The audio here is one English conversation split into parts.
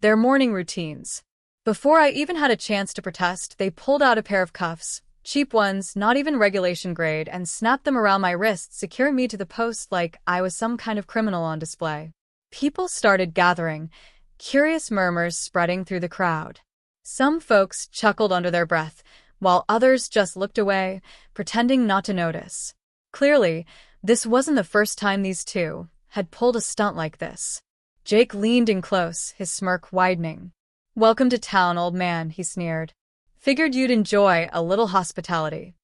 their morning routines. Before I even had a chance to protest, they pulled out a pair of cuffs, cheap ones, not even regulation grade, and snapped them around my wrists, securing me to the post like I was some kind of criminal on display. People started gathering, curious murmurs spreading through the crowd. Some folks chuckled under their breath, while others just looked away, pretending not to notice. Clearly, this wasn't the first time these two had pulled a stunt like this. Jake leaned in close, his smirk widening. "Welcome to town, old man," he sneered. "Figured you'd enjoy a little hospitality."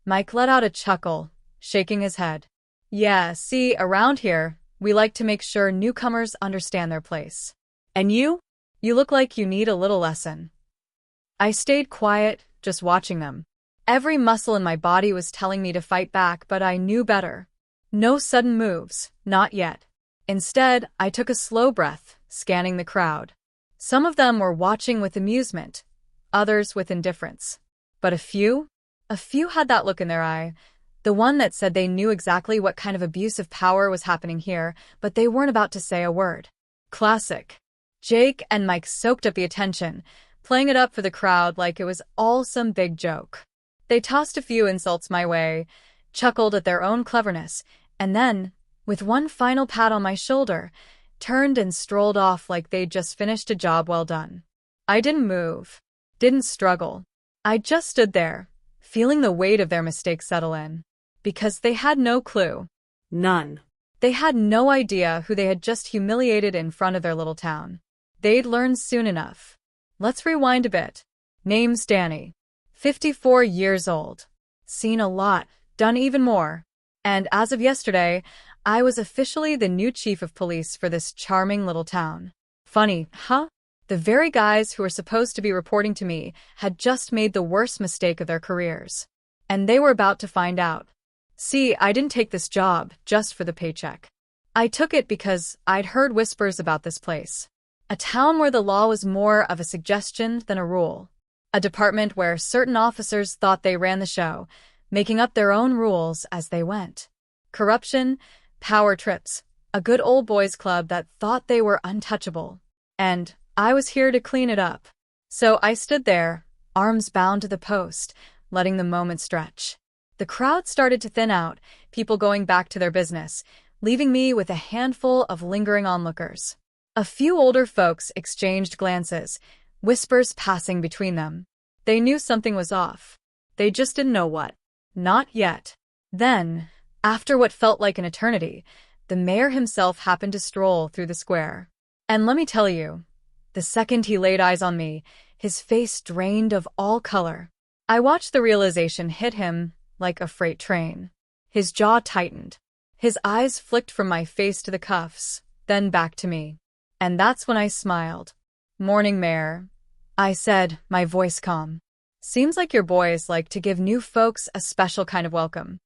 Mike let out a chuckle, shaking his head. "Yeah, see, around here, we like to make sure newcomers understand their place. And you? You look like you need a little lesson." I stayed quiet, just watching them. Every muscle in my body was telling me to fight back, but I knew better. No sudden moves, not yet. Instead, I took a slow breath, scanning the crowd. Some of them were watching with amusement, others with indifference. But a few had that look in their eye, the one that said they knew exactly what kind of abuse of power was happening here, but they weren't about to say a word. Classic. Jake and Mike soaked up the attention, playing it up for the crowd like it was all some big joke. They tossed a few insults my way, chuckled at their own cleverness, and then, with one final pat on my shoulder, turned and strolled off like they'd just finished a job well done. I didn't move, didn't struggle. I just stood there, feeling the weight of their mistake settle in. Because they had no clue. None. They had no idea who they had just humiliated in front of their little town. They'd learn soon enough. Let's rewind a bit. Name's Danny. 54 years old. Seen a lot, done even more. And as of yesterday, I was officially the new chief of police for this charming little town. Funny, huh? The very guys who were supposed to be reporting to me had just made the worst mistake of their careers. And they were about to find out. See, I didn't take this job just for the paycheck. I took it because I'd heard whispers about this place. A town where the law was more of a suggestion than a rule. A department where certain officers thought they ran the show, making up their own rules as they went. Corruption, power trips, a good old boys club that thought they were untouchable. And I was here to clean it up. So I stood there, arms bound to the post, letting the moment stretch. The crowd started to thin out, people going back to their business, leaving me with a handful of lingering onlookers. A few older folks exchanged glances, whispers passing between them. They knew something was off. They just didn't know what. Not yet. Then, after what felt like an eternity, the mayor himself happened to stroll through the square. And let me tell you, the second he laid eyes on me, his face drained of all color. I watched the realization hit him like a freight train. His jaw tightened. His eyes flicked from my face to the cuffs, then back to me. And that's when I smiled. "Morning, Mayor," I said, my voice calm. "Seems like your boys like to give new folks a special kind of welcome."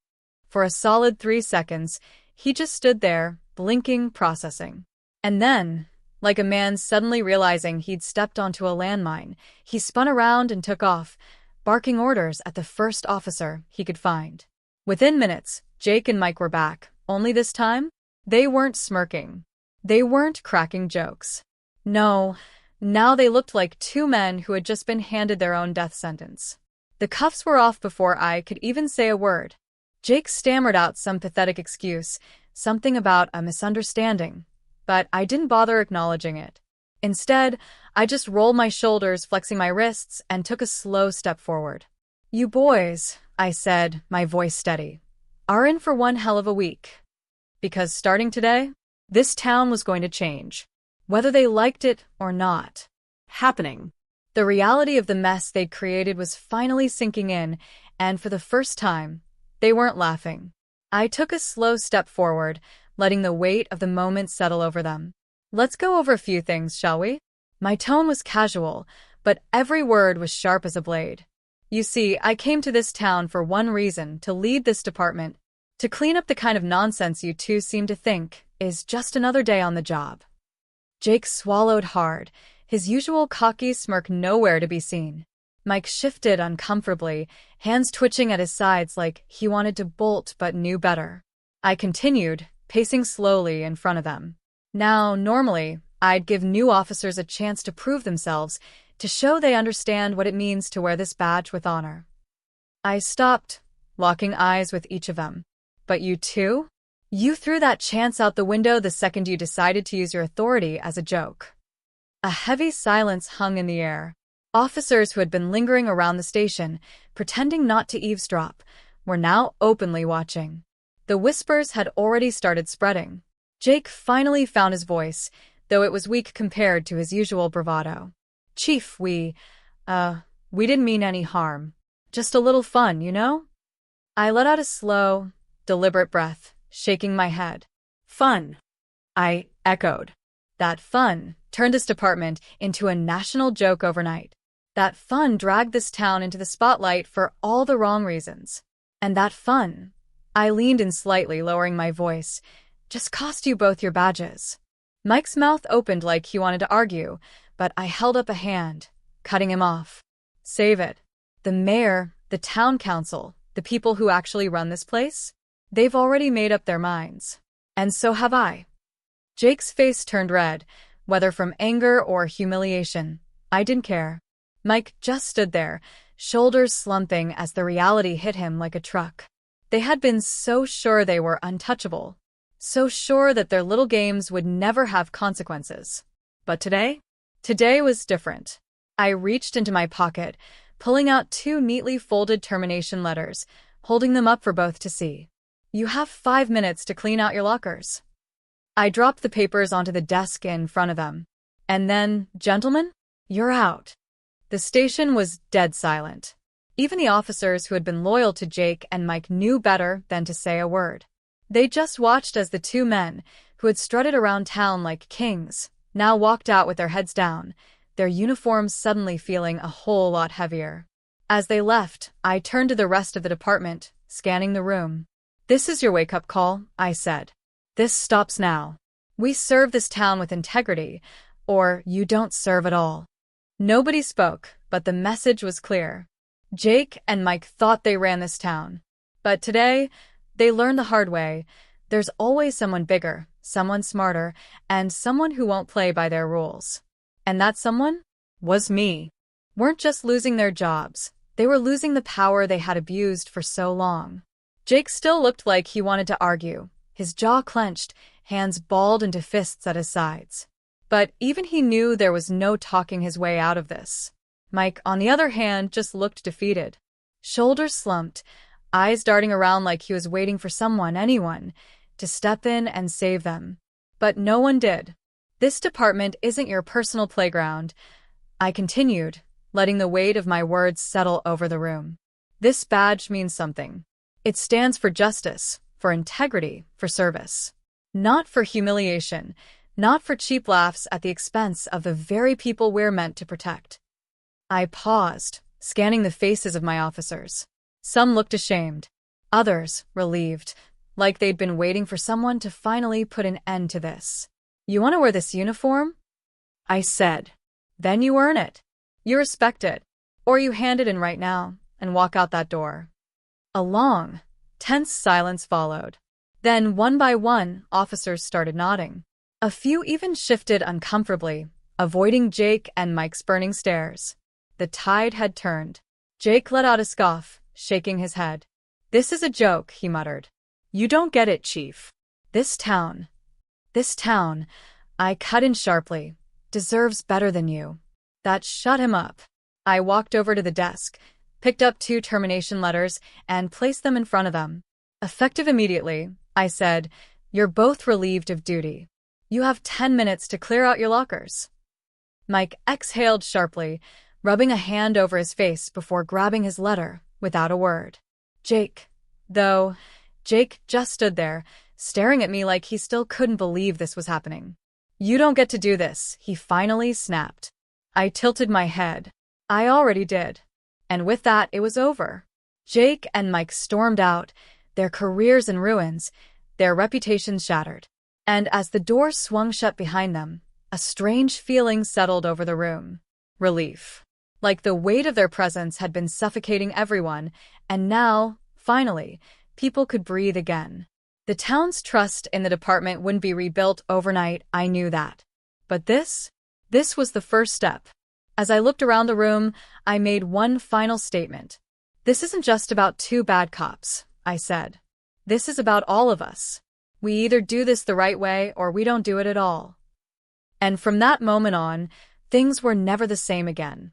For a solid 3 seconds, he just stood there, blinking, processing. And then, like a man suddenly realizing he'd stepped onto a landmine, he spun around and took off, barking orders at the first officer he could find. Within minutes, Jake and Mike were back, only this time, they weren't smirking. They weren't cracking jokes. No, now they looked like two men who had just been handed their own death sentence. The cuffs were off before I could even say a word. Jake stammered out some pathetic excuse, something about a misunderstanding, but I didn't bother acknowledging it. Instead, I just rolled my shoulders, flexing my wrists, and took a slow step forward. "You boys," I said, my voice steady, "are in for one hell of a week. Because starting today, this town was going to change. Whether they liked it or not. Happening." The reality of the mess they'd created was finally sinking in, and for the first time, they weren't laughing. I took a slow step forward, letting the weight of the moment settle over them. "Let's go over a few things, shall we?" My tone was casual, but every word was sharp as a blade. "You see, I came to this town for one reason, to lead this department, to clean up the kind of nonsense you two seem to think is just another day on the job." Jake swallowed hard, his usual cocky smirk nowhere to be seen. Mike shifted uncomfortably, hands twitching at his sides like he wanted to bolt but knew better. I continued, pacing slowly in front of them. Now, normally, I'd give new officers a chance to prove themselves, to show they understand what it means to wear this badge with honor. I stopped, locking eyes with each of them. But you too? You threw that chance out the window the second you decided to use your authority as a joke. A heavy silence hung in the air. Officers who had been lingering around the station, pretending not to eavesdrop, were now openly watching. The whispers had already started spreading. Jake finally found his voice, though it was weak compared to his usual bravado. Chief, we didn't mean any harm. Just a little fun, you know? I let out a slow, deliberate breath, shaking my head. Fun, I echoed. That fun turned this department into a national joke overnight. That fun dragged this town into the spotlight for all the wrong reasons. And that fun, I leaned in slightly, lowering my voice, just cost you both your badges. Mike's mouth opened like he wanted to argue, but I held up a hand, cutting him off. Save it. The mayor, the town council, the people who actually run this place, they've already made up their minds. And so have I. Jake's face turned red, whether from anger or humiliation. I didn't care. Mike just stood there, shoulders slumping as the reality hit him like a truck. They had been so sure they were untouchable, so sure that their little games would never have consequences. But today was different. I reached into my pocket, pulling out 2 neatly folded termination letters, holding them up for both to see. You have 5 minutes to clean out your lockers. I dropped the papers onto the desk in front of them. And then, gentlemen, you're out. The station was dead silent. Even the officers who had been loyal to Jake and Mike knew better than to say a word. They just watched as the 2 men, who had strutted around town like kings, now walked out with their heads down, their uniforms suddenly feeling a whole lot heavier. As they left, I turned to the rest of the department, scanning the room. This is your wake-up call, I said. This stops now. We serve this town with integrity, or you don't serve at all. Nobody spoke, but the message was clear. Jake and Mike thought they ran this town. But today, they learned the hard way. There's always someone bigger, someone smarter, and someone who won't play by their rules. And that someone was me. Weren't just losing their jobs, they were losing the power they had abused for so long. Jake still looked like he wanted to argue, his jaw clenched, hands balled into fists at his sides. But even he knew there was no talking his way out of this. Mike, on the other hand, just looked defeated. Shoulders slumped, eyes darting around like he was waiting for someone, anyone, to step in and save them. But no one did. This department isn't your personal playground, I continued, letting the weight of my words settle over the room. This badge means something. It stands for justice, for integrity, for service. Not for humiliation, not for cheap laughs at the expense of the very people we're meant to protect. I paused, scanning the faces of my officers. Some looked ashamed, others relieved, like they'd been waiting for someone to finally put an end to this. You want to wear this uniform? I said. Then you earn it. You respect it. Or you hand it in right now and walk out that door. A long, tense silence followed. Then, one by one, officers started nodding. A few even shifted uncomfortably, avoiding Jake and Mike's burning stares. The tide had turned. Jake let out a scoff, shaking his head. This is a joke, he muttered. You don't get it, Chief. This town, I cut in sharply, deserves better than you. That shut him up. I walked over to the desk, picked up 2 termination letters, and placed them in front of them. Effective immediately, I said, you're both relieved of duty. You have 10 minutes to clear out your lockers. Mike exhaled sharply, rubbing a hand over his face before grabbing his letter, without a word. Jake just stood there, staring at me like he still couldn't believe this was happening. You don't get to do this, he finally snapped. I tilted my head. I already did. And with that, it was over. Jake and Mike stormed out, their careers in ruins, their reputations shattered. And as the door swung shut behind them, a strange feeling settled over the room. Relief. Like the weight of their presence had been suffocating everyone, and now, finally, people could breathe again. The town's trust in the department wouldn't be rebuilt overnight, I knew that. But this was the first step. As I looked around the room, I made one final statement. This isn't just about two bad cops, I said. This is about all of us. We either do this the right way or we don't do it at all. And from that moment on, things were never the same again.